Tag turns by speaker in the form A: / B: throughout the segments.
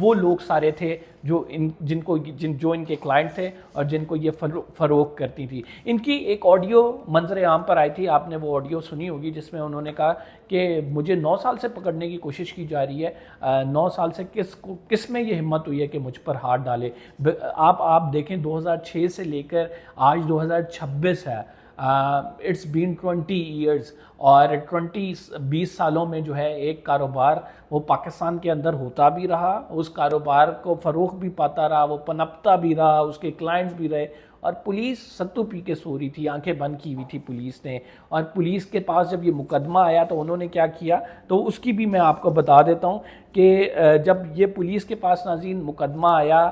A: وہ لوگ سارے تھے جو جو ان کے کلائنٹ تھے اور جن کو یہ فروخت کرتی تھی. ان کی ایک آڈیو منظر عام پر آئی تھی, آپ نے وہ آڈیو سنی ہوگی, جس میں انہوں نے کہا کہ مجھے 9 سال سے پکڑنے کی کوشش کی جا رہی ہے, 9 سال سے کس میں یہ ہمت ہوئی ہے کہ مجھ پر ہاتھ ڈالے. آپ دیکھیں 2006 سے لے کر آج 2026 ہے, اٹس بین 20 ایئرز, اور 20 سالوں میں جو ہے ایک کاروبار وہ پاکستان کے اندر ہوتا بھی رہا, اس کاروبار کو فروغ بھی پاتا رہا, وہ پنپتا بھی رہا, اس کے کلائنٹس بھی رہے, اور پولیس ستو پی کے سو رہی تھی, آنکھیں بند کی ہوئی تھی پولیس نے. اور پولیس کے پاس جب یہ مقدمہ آیا تو انہوں نے کیا کیا, تو اس کی بھی میں آپ کو بتا دیتا ہوں کہ جب یہ پولیس کے پاس ناظرین مقدمہ آیا,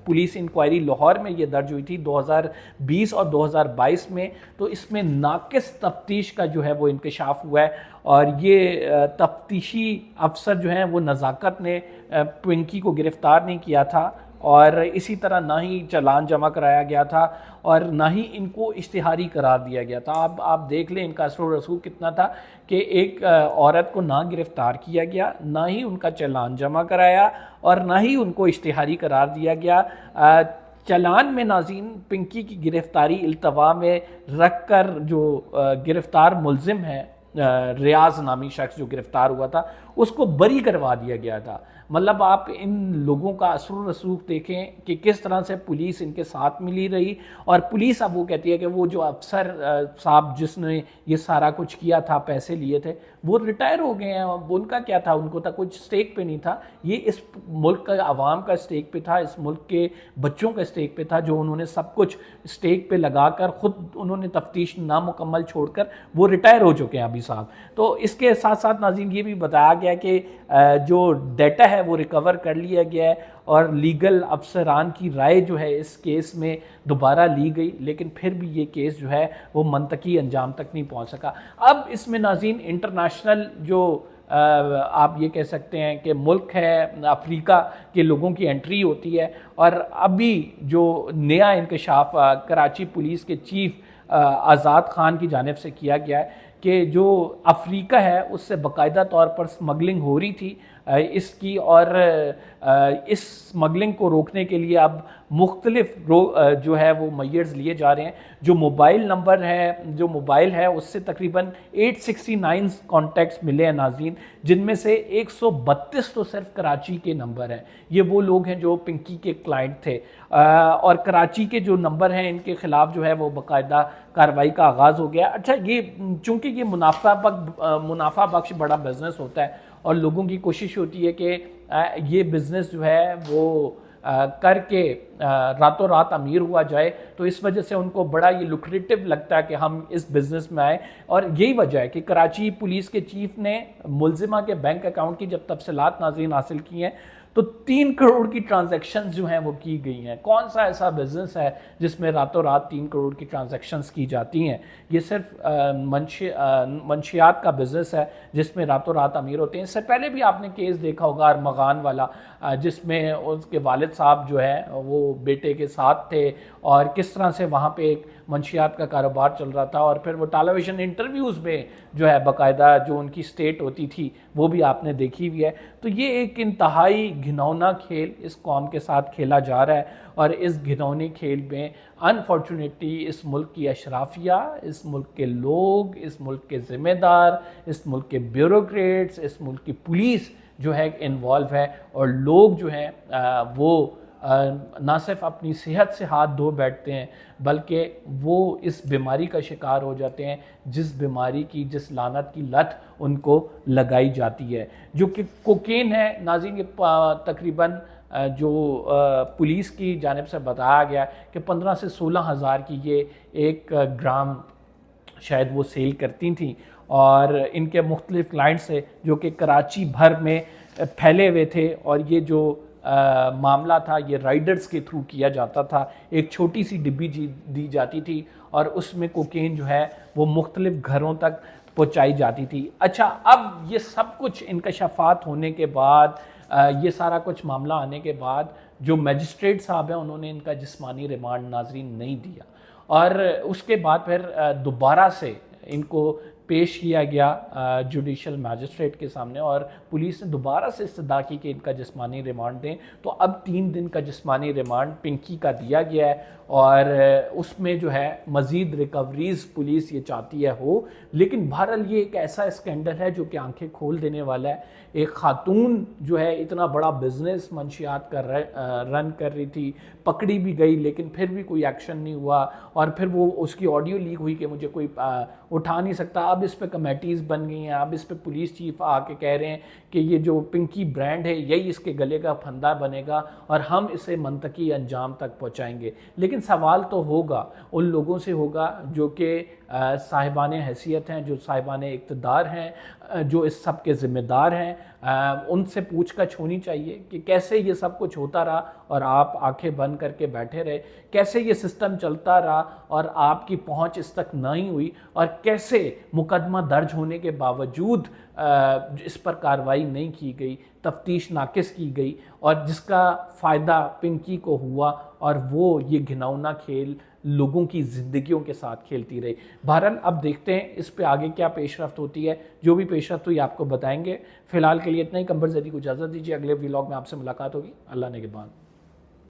A: پولیس انکوائری لاہور میں یہ درج ہوئی تھی 2020 اور 2022 میں, تو اس میں ناقص تفتیش کا جو ہے وہ انکشاف ہوا ہے, اور یہ تفتیشی افسر جو ہیں وہ نزاکت نے پنکی کو گرفتار نہیں کیا تھا, اور اسی طرح نہ ہی چالان جمع کرایا گیا تھا اور نہ ہی ان کو اشتہاری قرار دیا گیا تھا. آپ دیکھ لیں ان کا اثر و رسوخ کتنا تھا کہ ایک عورت کو نہ گرفتار کیا گیا, نہ ہی ان کا چالان جمع کرایا, اور نہ ہی ان کو اشتہاری قرار دیا گیا. چالان میں ناظرین پنکی کی گرفتاری التوا میں رکھ کر جو گرفتار ملزم ہے ریاض نامی شخص جو گرفتار ہوا تھا, اس کو بری کروا دیا گیا تھا. مطلب آپ ان لوگوں کا اثر و رسوخ دیکھیں کہ کس طرح سے پولیس ان کے ساتھ ملی رہی, اور پولیس اب وہ کہتی ہے کہ وہ جو افسر صاحب جس نے یہ سارا کچھ کیا تھا, پیسے لیے تھے, وہ ریٹائر ہو گئے ہیں. ان کا کیا تھا, ان کو تک کچھ سٹیک پہ نہیں تھا, یہ اس ملک کا عوام کا سٹیک پہ تھا, اس ملک کے بچوں کا سٹیک پہ تھا, جو انہوں نے سب کچھ سٹیک پہ لگا کر خود انہوں نے تفتیش نامکمل چھوڑ کر وہ ریٹائر ہو چکے ہیں ابھی صاحب. تو اس کے ساتھ ساتھ ناظرین یہ بھی بتایا گیا کہ جو ڈیٹا ہے وہ ریکور کر لیا گیا ہے, اور لیگل افسران کی رائے جو ہے اس کیس میں دوبارہ لی گئی, لیکن پھر بھی یہ کیس جو ہے وہ منطقی انجام تک نہیں پہنچ سکا. اب اس میں ناظرین انٹرنیشنل جو آپ یہ کہہ سکتے ہیں کہ ملک ہے افریقہ کے لوگوں کی انٹری ہوتی ہے, اور ابھی جو نیا انکشاف کراچی پولیس کے چیف آزاد خان کی جانب سے کیا گیا ہے کہ جو افریقہ ہے اس سے باقاعدہ طور پر سمگلنگ ہو رہی تھی اس کی, اور اس سمگلنگ کو روکنے کے لیے اب مختلف جو ہے وہ میئرز لیے جا رہے ہیں. جو موبائل نمبر ہے, جو موبائل ہے, اس سے تقریباً 869 کانٹیکٹس ملے ہیں ناظرین, جن میں سے 132 تو صرف کراچی کے نمبر ہیں. یہ وہ لوگ ہیں جو پنکی کے کلائنٹ تھے, اور کراچی کے جو نمبر ہیں ان کے خلاف جو ہے وہ باقاعدہ کارروائی کا آغاز ہو گیا. اچھا, یہ چونکہ یہ منافع بخش بڑا بزنس ہوتا ہے, اور لوگوں کی کوشش ہوتی ہے کہ یہ بزنس جو ہے وہ کر کے راتوں رات امیر ہوا جائے, تو اس وجہ سے ان کو بڑا یہ لوکریٹو لگتا ہے کہ ہم اس بزنس میں آئیں. اور یہی وجہ ہے کہ کراچی پولیس کے چیف نے ملزمہ کے بینک اکاؤنٹ کی جب تفصیلات ناظرین حاصل کی ہیں تو 3 کروڑ کی ٹرانزیکشنز جو ہیں وہ کی گئی ہیں. کون سا ایسا بزنس ہے جس میں راتوں رات 3 کروڑ کی ٹرانزیکشنز کی جاتی ہیں؟ یہ صرف منشیات کا بزنس ہے جس میں راتوں رات امیر ہوتے ہیں. اس سے پہلے بھی آپ نے کیس دیکھا ہوگا ارمغان والا, جس میں اس کے والد صاحب جو ہے وہ بیٹے کے ساتھ تھے, اور کس طرح سے وہاں پہ ایک منشیات کا کاروبار چل رہا تھا, اور پھر وہ ٹیلی ویژن انٹرویوز میں جو ہے باقاعدہ جو ان کی سٹیٹ ہوتی تھی وہ بھی آپ نے دیکھی ہوئی ہے. تو یہ ایک انتہائی گھنونا کھیل اس قوم کے ساتھ کھیلا جا رہا ہے, اور اس گھنونے کھیل میں انفارچونیٹلی اس ملک کی اشرافیہ, اس ملک کے لوگ, اس ملک کے ذمہ دار, اس ملک کے بیوروکریٹس, اس ملک کی پولیس جو ہے انوالو ہے, اور لوگ جو ہیں وہ نہ صرف اپنی صحت سے ہاتھ دھو بیٹھتے ہیں بلکہ وہ اس بیماری کا شکار ہو جاتے ہیں جس بیماری کی, جس لعنت کی لت ان کو لگائی جاتی ہے, جو کہ کوکین ہے. ناظرین یہ تقریباً جو پولیس کی جانب سے بتایا گیا کہ 15 سے 16 ہزار کی یہ 1 گرام شاید وہ سیل کرتی تھیں, اور ان کے مختلف کلائنٹس سے جو کہ کراچی بھر میں پھیلے ہوئے تھے, اور یہ جو معاملہ تھا یہ رائڈرز کے تھرو کیا جاتا تھا. ایک چھوٹی سی ڈبی دی جاتی تھی اور اس میں کوکین جو ہے وہ مختلف گھروں تک پہنچائی جاتی تھی. اچھا, اب یہ سب کچھ انکشافات ہونے کے بعد, یہ سارا کچھ معاملہ آنے کے بعد جو میجسٹریٹ صاحب ہیں انہوں نے ان کا جسمانی ریمانڈ ناظرین نہیں دیا, اور اس کے بعد پھر دوبارہ سے ان کو پیش کیا گیا جوڈیشل میجسٹریٹ کے سامنے اور پولیس نے دوبارہ سے استدعا کی کہ ان کا جسمانی ریمانڈ دیں. تو اب 3 دن کا جسمانی ریمانڈ پنکی کا دیا گیا ہے اور اس میں جو ہے مزید ریکوریز پولیس یہ چاہتی ہے ہو. لیکن بہرحال یہ ایک ایسا اسکینڈل ہے جو کہ آنکھیں کھول دینے والا ہے. ایک خاتون جو ہے اتنا بڑا بزنس منشیات کا رن کر رہی تھی, پکڑی بھی گئی لیکن پھر بھی کوئی ایکشن نہیں ہوا, اور پھر وہ اس کی آڈیو لیک ہوئی کہ مجھے کوئی اٹھا نہیں سکتا. اب اس پہ کمیٹیز بن گئی ہیں, اب اس پہ پولیس چیف آ کے کہہ رہے ہیں کہ یہ جو پنکی برانڈ ہے یہی اس کے گلے کا پھندا بنے گا اور ہم اسے منطقی انجام تک پہنچائیں گے. لیکن سوال تو ہوگا ان لوگوں سے ہوگا جو کہ صاحبان حیثیت ہیں, جو صاحبان اقتدار ہیں, جو اس سب کے ذمہ دار ہیں. ان سے پوچھ گچھ ہونی چاہیے کہ کیسے یہ سب کچھ ہوتا رہا اور آپ آنکھیں بند کر کے بیٹھے رہے, کیسے یہ سسٹم چلتا رہا اور آپ کی پہنچ اس تک نہیں ہوئی, اور کیسے مقدمہ درج ہونے کے باوجود اس پر کارروائی نہیں کی گئی, تفتیش ناقص کی گئی, اور جس کا فائدہ پنکی کو ہوا اور وہ یہ گھناؤنا کھیل لوگوں کی زندگیوں کے ساتھ کھیلتی رہی. بہرحال اب دیکھتے ہیں اس پہ آگے کیا پیش رفت ہوتی ہے, جو بھی پیش رفت ہوئی آپ کو بتائیں گے. فی الحال کے لیے اتنا ہی. قمبر زیدی کو اجازت دیجیے, اگلے ولاگ میں آپ سے ملاقات ہوگی. اللہ نگہبان.